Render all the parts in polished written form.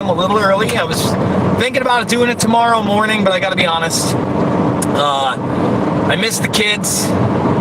a little early. I was thinking about doing it tomorrow morning, but I gotta be honest. I missed the kids,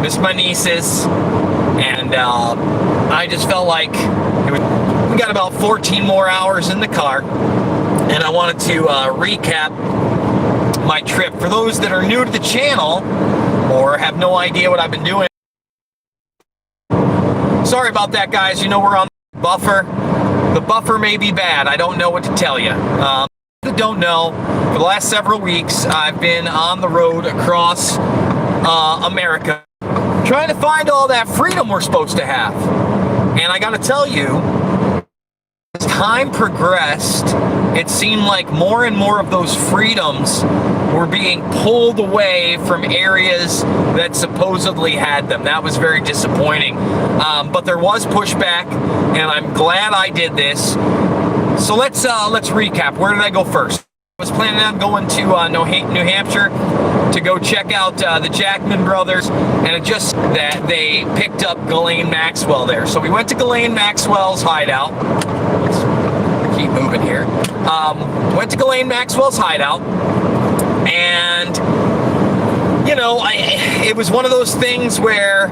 missed my nieces, and I just felt like we got about 14 more hours in the car, and I wanted to recap my trip. For those that are new to the channel or have no idea what I've been doing, sorry about that, guys. You know we're on the buffer. The buffer may be bad. I don't know what to tell you. Don't know. For the last several weeks, I've been on the road across America trying to find all that freedom we're supposed to have. And I got to tell you, as time progressed, it seemed like more and more of those freedoms were being pulled away from areas that supposedly had them. That was very disappointing. But there was pushback, and I'm glad I did this. So let's recap. Where did I go first? I was planning on going to New Hampshire to go check out the Jackman brothers, and it just that they picked up Ghislaine Maxwell there. So we went to Ghislaine Maxwell's hideout. Let's keep moving here. Went to Ghislaine Maxwell's hideout, and you know, it was one of those things where,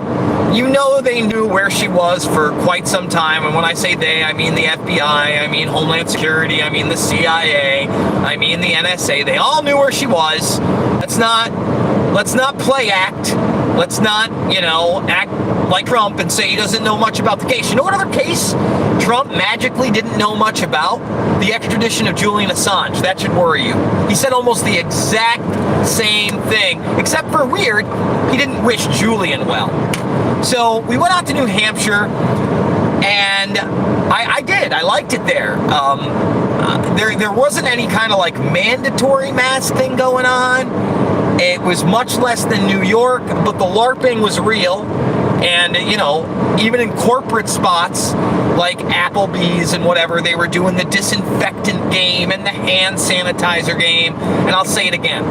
you know, they knew where she was for quite some time. And when I say they, I mean the FBI, I mean Homeland Security, I mean the CIA, I mean the NSA. They all knew where she was. Let's not play act. Let's not, you know, act like Trump and say he doesn't know much about the case. You know what other case Trump magically didn't know much about? The extradition of Julian Assange. That should worry you. He said almost the exact same thing, except for weird, he didn't wish Julian well. So we went out to New Hampshire, and I did. I liked it there. There wasn't any kind of like mandatory mask thing going on. It was much less than New York, but the LARPing was real. And, you know, even in corporate spots like Applebee's and whatever, they were doing the disinfectant game and the hand sanitizer game. And I'll say it again.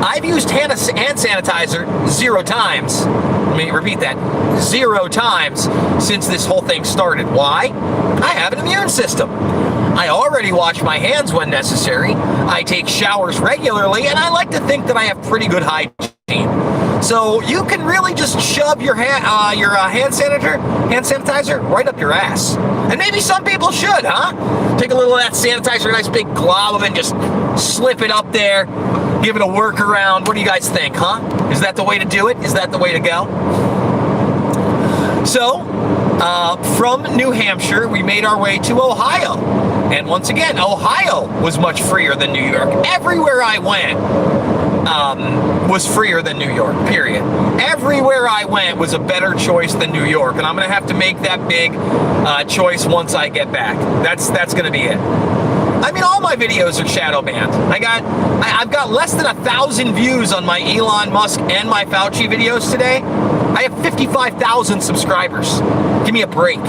I've used hand sanitizer 0 times. Let me repeat that. 0 times since this whole thing started. Why? I have an immune system. I already wash my hands when necessary. I take showers regularly, and I like to think that I have pretty good hygiene. So you can really just shove your hand sanitizer right up your ass. And maybe some people should, huh? Take a little of that sanitizer, a nice big glob of it, and just slip it up there, give it a workaround. What do you guys think, huh? Is that the way to do it? Is that the way to go? So, from New Hampshire, we made our way to Ohio. And once again, Ohio was much freer than New York. Everywhere I went was freer than New York, period. Everywhere I went was a better choice than New York, and I'm going to have to make that big choice once I get back. That's going to be it. I mean, all my videos are shadow banned. I've got less than 1,000 views on my Elon Musk and my Fauci videos today. I have 55,000 subscribers. Give me a break.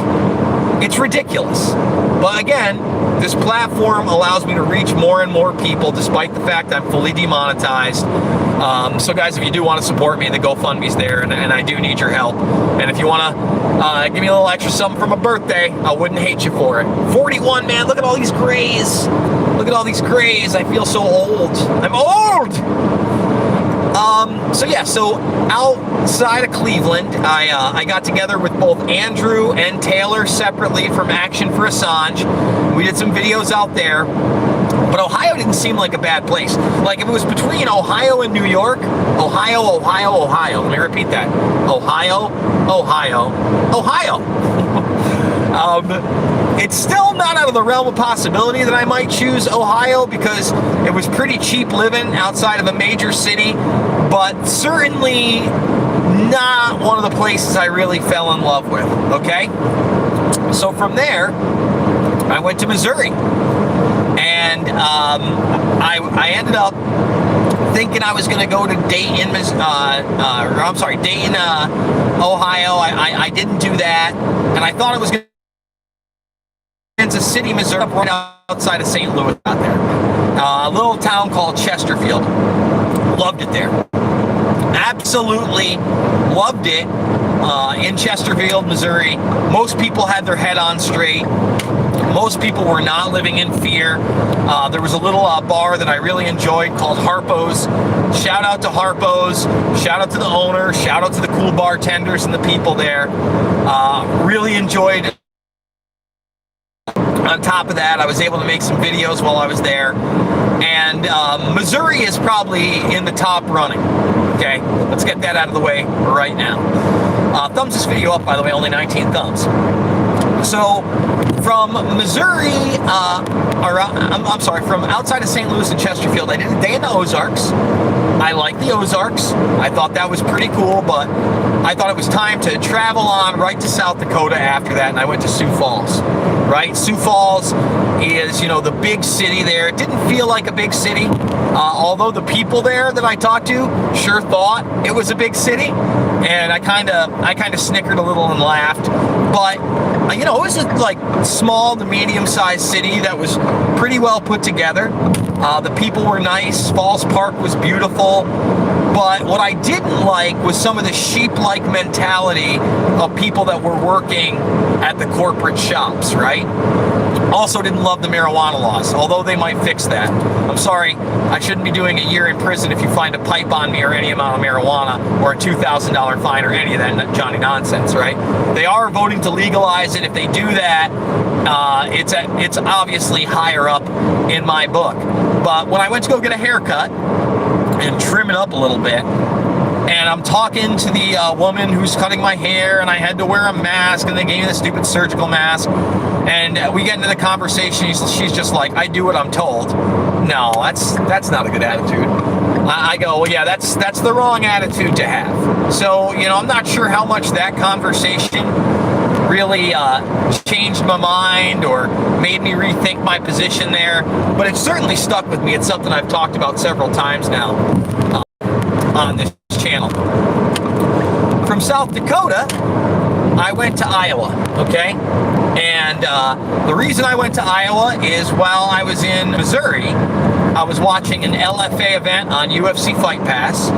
It's ridiculous. But again, this platform allows me to reach more and more people despite the fact I'm fully demonetized. So guys, if you do want to support me, the GoFundMe's there, and I do need your help. And if you want to give me a little extra something for my birthday, I wouldn't hate you for it. 41, man, look at all these grays. Look at all these grays. I feel so old. I'm old! So yeah, so outside of Cleveland, I got together with both Andrew and Taylor separately from Action for Assange. We did some videos out there, but Ohio didn't seem like a bad place. Like if it was between Ohio and New York, Ohio, Ohio, Ohio. Let me repeat that. Ohio, Ohio, Ohio. It's still not out of the realm of possibility that I might choose Ohio because it was pretty cheap living outside of a major city, but certainly not one of the places I really fell in love with, okay? So from there, I went to Missouri, and I ended up thinking I was going to go to Dayton, Dayton, Ohio. I didn't do that, and I thought it was going to Kansas City, Missouri, right outside of St. Louis out there. A little town called Chesterfield. Loved it there. Absolutely loved it in Chesterfield, Missouri. Most people had their head on straight. Most people were not living in fear. There was a little bar that I really enjoyed called Harpo's. Shout out to Harpo's. Shout out to the owner. Shout out to the cool bartenders and the people there. Really enjoyed it. On top of that, I was able to make some videos while I was there. And Missouri is probably in the top running. Okay, let's get that out of the way right now. Thumbs this video up, by the way, only 19 thumbs. So, from Missouri, I'm sorry, from outside of St. Louis and Chesterfield, I did a day in the Ozarks. I like the Ozarks. I thought that was pretty cool, but I thought it was time to travel on right to South Dakota after that, and I went to Sioux Falls, right? Sioux Falls is, the big city there. It didn't feel like a big city, although the people there that I talked to sure thought it was a big city, and I kind of snickered a little and laughed, but it was a small to medium-sized city that was pretty well put together. The people were nice. Falls Park was beautiful. But what I didn't like was some of the sheep-like mentality of people that were working at the corporate shops, right? Also didn't love the marijuana laws, although they might fix that. I'm sorry, I shouldn't be doing a year in prison if you find a pipe on me or any amount of marijuana or a $2,000 fine or any of that Johnny nonsense, right? They are voting to legalize it. If they do that, it's obviously higher up in my book. But when I went to go get a haircut and trim it up a little bit, and I'm talking to the woman who's cutting my hair, and I had to wear a mask, and they gave me the stupid surgical mask. And we get into the conversation. She's just like, I do what I'm told. No, that's not a good attitude. I go, well, yeah, that's the wrong attitude to have. So, I'm not sure how much that conversation really changed my mind or made me rethink my position there, but it certainly stuck with me. It's something I've talked about several times now on this channel. From South Dakota, I went to Iowa, okay? And the reason I went to Iowa is while I was in Missouri, I was watching an LFA event on UFC Fight Pass,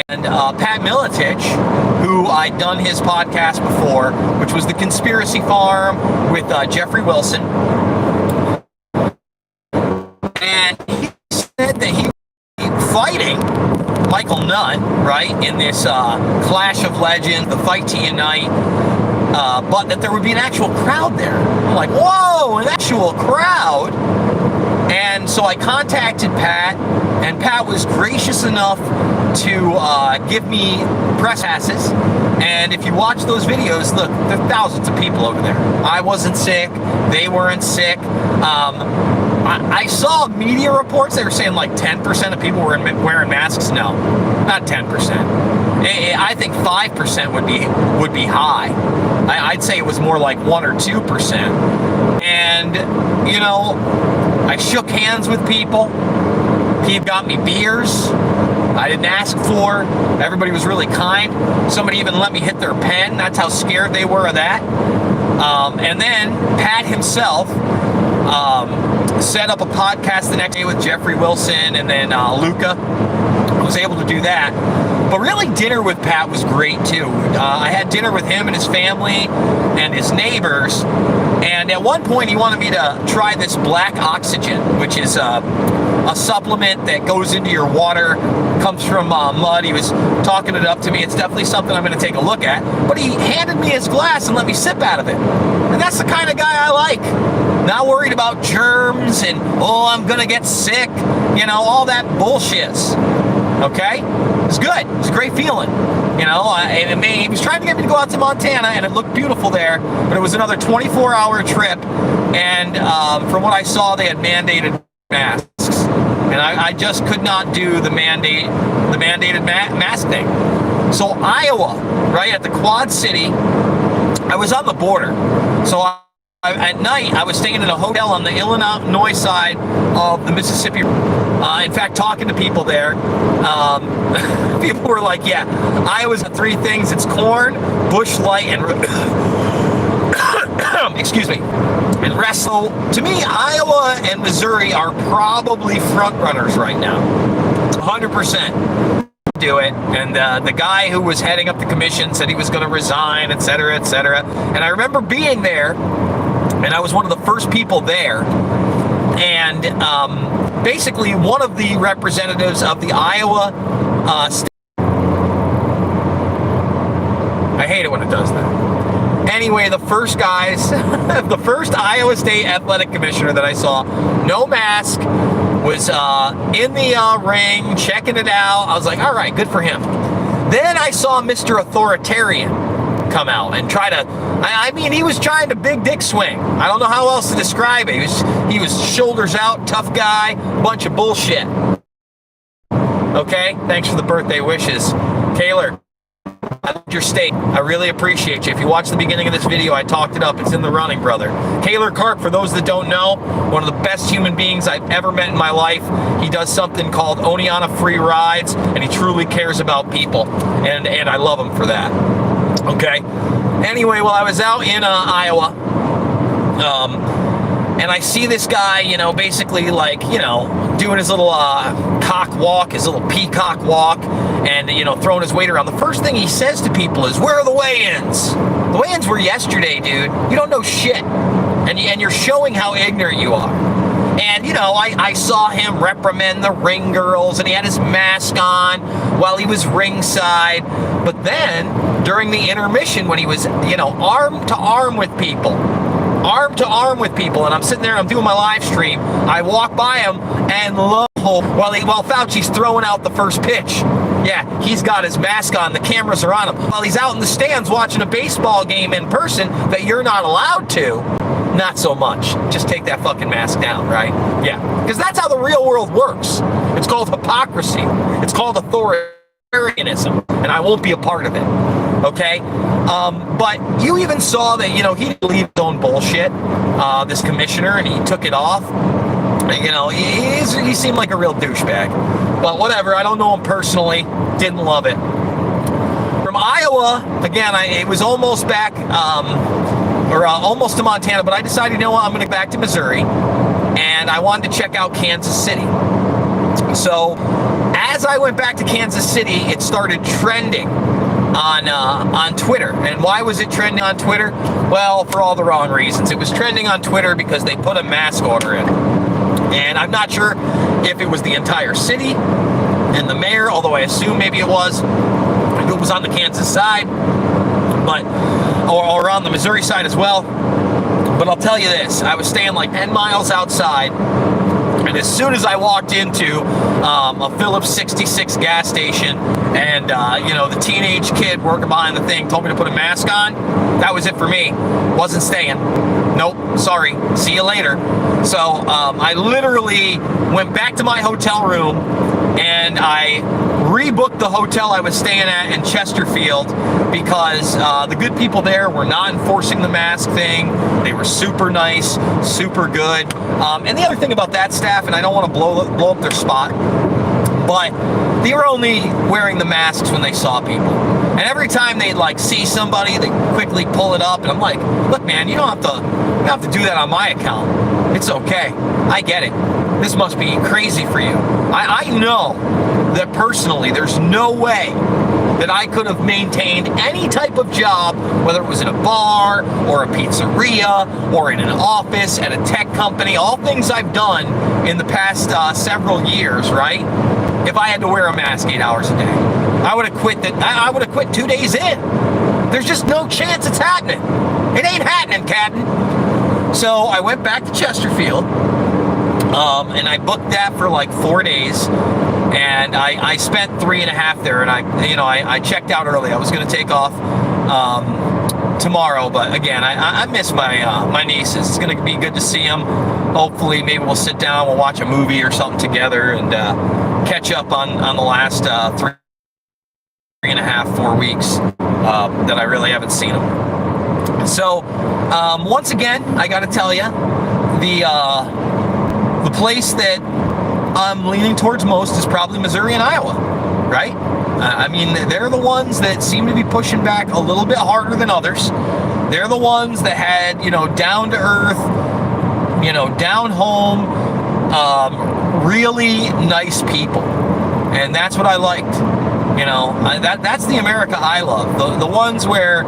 and Pat Miletich, who I'd done his podcast before, which was The Conspiracy Farm with Jeffrey Wilson, and he said that he was fighting Michael Nutt, right, in this Clash of Legends, the Fight to Unite, but that there would be an actual crowd there. I'm like, whoa, an actual crowd? And so I contacted Pat, and Pat was gracious enough to give me press passes. And if you watch those videos, look, there are thousands of people over there. I wasn't sick. They weren't sick. I saw media reports. They were saying like 10% of people were wearing masks. No, not 10%. I think 5% would be high. I'd say it was more like 1 or 2%. And, I shook hands with people. He got me beers I didn't ask for. Everybody was really kind. Somebody even let me hit their pen. That's how scared they were of that. And then Pat himself set up a podcast the next day with Jeffrey Wilson, and then Luca was able to do that. But really, dinner with Pat was great too. I had dinner with him and his family and his neighbors, and at one point he wanted me to try this black oxygen, which is a supplement that goes into your water, comes from mud. He was talking it up to me. It's definitely something I'm going to take a look at. But he handed me his glass and let me sip out of it. And that's the kind of guy I like. Not worried about germs and, oh, I'm going to get sick. You know, all that bullshit. Okay? It's good. It's a great feeling. You know, he was trying to get me to go out to Montana, and it looked beautiful there, but it was another 24-hour trip, and from what I saw, they had mandated masks, and I just could not do the mandated mask thing. So Iowa, right at the Quad City, I was on the border, so at night, I was staying in a hotel on the Illinois side of the Mississippi. In fact, talking to people there, people were like, yeah, Iowa's got three things. It's corn, Busch Light, and excuse me, and rest. So to me, Iowa and Missouri are probably front runners right now, 100%. Do it. And the guy who was heading up the commission said he was going to resign, et cetera, et cetera. And I remember being there and I was one of the first people there. And basically, one of the representatives of the Iowa state. I hate it when it does that. Anyway, the first guys, the first Iowa State athletic commissioner that I saw, no mask, was in the ring, checking it out. I was like, all right, good for him. Then I saw Mr. Authoritarian come out and try to, I mean, he was trying to big dick swing. I don't know how else to describe it. He was shoulders out, tough guy, bunch of bullshit. Okay, thanks for the birthday wishes. Kaylor, I love your state. I really appreciate you. If you watch the beginning of this video, I talked it up. It's in the running, brother. Kaylor Karp, for those that don't know, one of the best human beings I've ever met in my life. He does something called Oneana Free Rides, and he truly cares about people. And I love him for that. Okay? Anyway, well, I was out in Iowa, and I see this guy, you know, basically like, you know, doing his little cock walk, his little peacock walk, and, you know, throwing his weight around. The first thing he says to people is, where are the weigh-ins? The weigh-ins were yesterday, dude. You don't know shit. And you're showing how ignorant you are. And, you know, I saw him reprimand the ring girls, and he had his mask on while he was ringside. But then, during the intermission, when he was, you know, arm to arm with people, and I'm sitting there, I'm doing my live stream, I walk by him, and lo, while Fauci's throwing out the first pitch, yeah, he's got his mask on, the cameras are on him, while he's out in the stands watching a baseball game in person that you're not allowed to, not so much. Just take that fucking mask down, right? Yeah, because that's how the real world works. It's called hypocrisy. It's called authoritarianism, and I won't be a part of it. Okay, but you even saw that, you know, he believed his own bullshit, this commissioner, and he took it off. You know, he seemed like a real douchebag. But whatever, I don't know him personally, didn't love it. From Iowa, again, it was almost back, almost to Montana, but I decided, you know what, I'm going to go back to Missouri, and I wanted to check out Kansas City. So, as I went back to Kansas City, it started trending on Twitter. And why was it trending on Twitter? Well, for all the wrong reasons. It was trending on Twitter because they put a mask order in. And I'm not sure if it was the entire city and the mayor, although I assume maybe it was. If it was on the Kansas side, but or on the Missouri side as well. But I'll tell you this, I was staying like 10 miles outside, and as soon as I walked into a Phillips 66 gas station, and you know, the teenage kid working behind the thing told me to put a mask on, that was it for me. Wasn't staying. Nope, sorry, see you later. So I literally went back to my hotel room, and I rebooked the hotel I was staying at in Chesterfield, because the good people there were not enforcing the mask thing. They were super nice, super good. And the other thing about that staff, and I don't want to blow up their spot, but they were only wearing the masks when they saw people. And every time they'd like see somebody, they quickly pull it up, and I'm like, look, man, you don't have to do that on my account. It's okay. I get it. This must be crazy for you. I know that personally, there's no way that I could have maintained any type of job, whether it was in a bar or a pizzeria or in an office at a tech company, all things I've done in the past several years, right? If I had to wear a mask 8 hours a day, I would have quit. I would have quit 2 days in. There's just no chance it's happening. It ain't happening, Captain. So I went back to Chesterfield, and I booked that for like 4 days. And I spent 3.5 there, and I checked out early. I was going to take off tomorrow, but again, I miss my nieces. It's going to be good to see them. Hopefully, maybe we'll sit down, we'll watch a movie or something together, and catch up on the last 3.5, 4 weeks that I really haven't seen them. So once again, I got to tell you, the place that I'm leaning towards most is probably Missouri and Iowa, right? I mean, they're the ones that seem to be pushing back a little bit harder than others. They're the ones that had, you know, down to earth, you know, down home, really nice people. And that's what I liked. You know, that's the America I love. The ones where,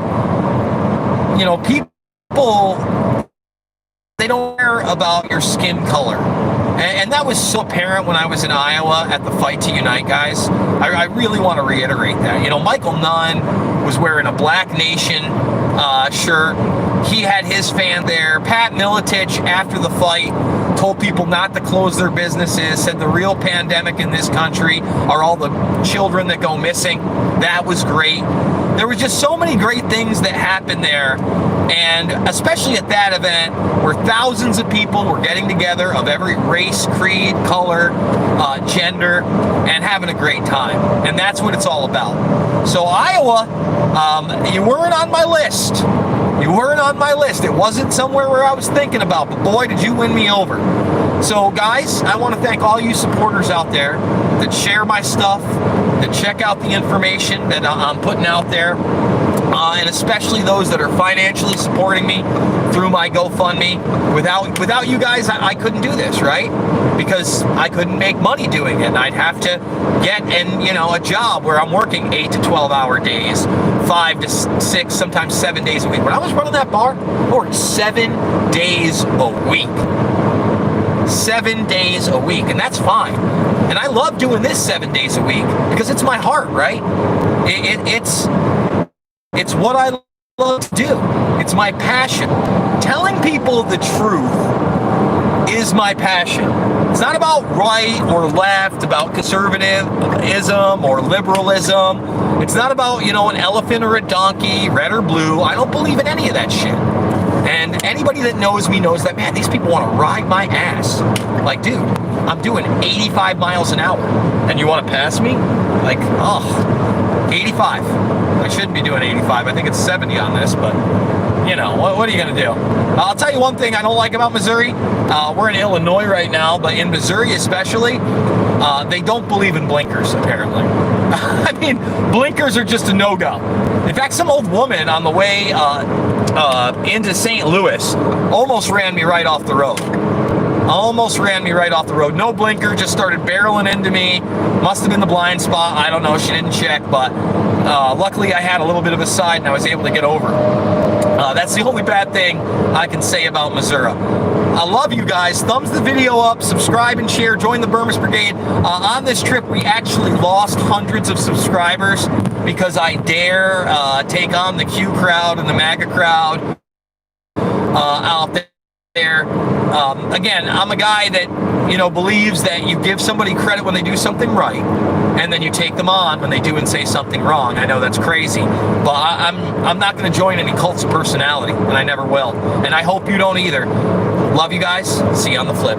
you know, people they don't care about your skin color. And that was so apparent when I was in Iowa at the Fight to Unite, guys. I really want to reiterate that. You know, Michael Nunn was wearing a Black Nation shirt. He had his fan there. Pat Miletich, after the fight, told people not to close their businesses, said the real pandemic in this country are all the children that go missing. That was great. There was just so many great things that happened there. And especially at that event where thousands of people were getting together of every race, creed, color, gender, and having a great time. And that's what it's all about. So Iowa, you weren't on my list. You weren't on my list. It wasn't somewhere where I was thinking about, but boy, did you win me over. So guys, I want to thank all you supporters out there that share my stuff, that check out the information that I'm putting out there, and especially those that are financially supporting me through my GoFundMe. Without you guys, I couldn't do this, right? Because I couldn't make money doing it. I'd have to get a job where I'm working 8 to 12-hour days, 5 to 6, sometimes 7 days a week. When I was running that bar, I worked 7 days a week. 7 days a week, and that's fine. And I love doing this 7 days a week because it's my heart, right? It's what I love to do. It's my passion. Telling people the truth is my passion. It's not about right or left, about conservatism or liberalism. It's not about, an elephant or a donkey, red or blue. I don't believe in any of that shit. And anybody that knows me knows that, man, these people want to ride my ass. Like, dude, I'm doing 85 miles an hour. And you want to pass me? Like, 85. I shouldn't be doing 85. I think it's 70 on this, but, what are you going to do? I'll tell you one thing I don't like about Missouri. We're in Illinois right now, but in Missouri especially, they don't believe in blinkers, apparently. I mean, blinkers are just a no-go. In fact, some old woman on the way into St. Louis almost ran me right off the road. Almost ran me right off the road. No blinker, just started barreling into me. Must have been the blind spot. I don't know. She didn't check, but luckily I had a little bit of a side and I was able to get over. That's the only bad thing I can say about Missouri. I love you guys. Thumbs the video up, subscribe and share, join the Burmese Brigade. On this trip, we actually lost hundreds of subscribers because I dare take on the Q crowd and the MAGA crowd out there. Again, I'm a guy that, believes that you give somebody credit when they do something right, and then you take them on when they do and say something wrong. I know that's crazy, but I'm not going to join any cults of personality, and I never will. And I hope you don't either. Love you guys. See you on the flip.